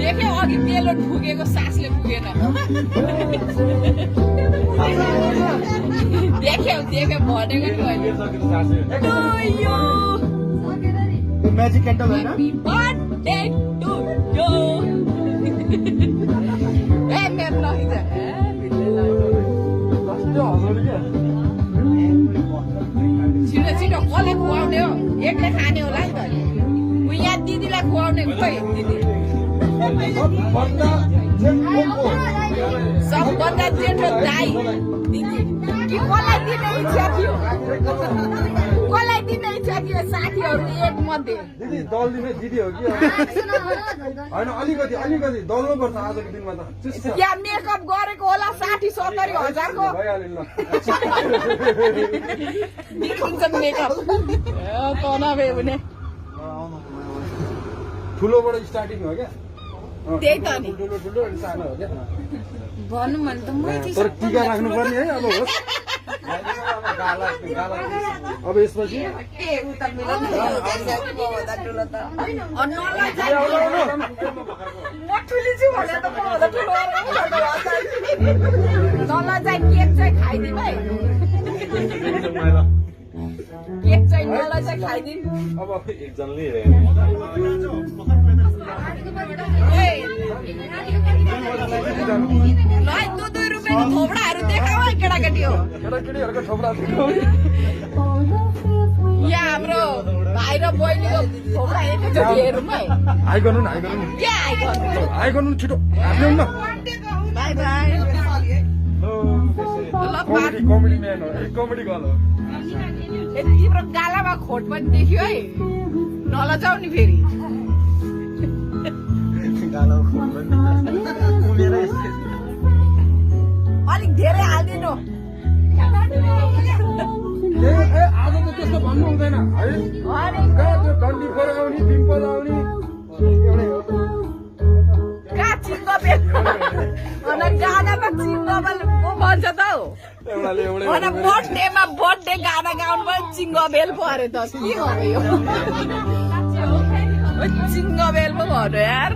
देख्यो अघि पेलो ठुकेको सासले पुगेन देख्यो भनेको नि त्यो म्याजिक क्यान्डल होइन बर्थडे टु यु ए मेरो लगिन्छ छिटो छिटो कसले खुवाउने हो एकले खाने होला नि त उ यहाँ दिदीलाई खुवाउने खोइ दिदी सबभन्दा जेठो दाइ दिदी कि कसलाई दिने इच्छा थियो कसलाई दिने इच्छा थियो साथीहरू एक मध्ये दिदी दल दिने दिदी हो कि होइन अलिकति दल्नु पर्छ आजको दिनमा त यहाँ मेकअप गरेको होला 60-70 हजारको भइहाल्यो देखिन्छ मेकअप तनावे हुने ठुलोबाट स्टार्टिङ हो क्या त्यही त नि ठुलो अनि सानो हो क्या भनौँ भने त मैले तर टिका राख्नु पर्ने है अब होस् अब यसपछि नलाई चाहिँ केक चाहिँ खाइदिउँ है केक चाहिँ नलाई चाहिँ खाइदिउँ अब एकजनाले ₹2 रुपियाँको थोपडाहरू देखाऊ है केटाकेटी हो केटाकेटीहरूको थोपडा यहाँ हाम्रो भाइ र बहिनीको थोपडा एकैचोटि हेरौँ है हाई गर्नु न के हाई गर्नु हाई गर्नु छिटो हाल्नु न बाई बाई कमेडी म्यान हो कमेडी गर्ल हो तिम्रो गालामा खोट पनि देखियो है नलजाउ नि फेरि अलिक धेरै हालिदिनु आज त त्यस्तो भन्नु हुँदैन है त्यो डन्डी आउने पिम्पल आउने कहाँ चिङ्गो बेल गानामा चिङ्गो बेल भन्छ त हौ बर्थडे गाना गाउनु पनि चिङ्गो बेल पो अरे त के भयो चिङ्गो बेल पो भन्यो यार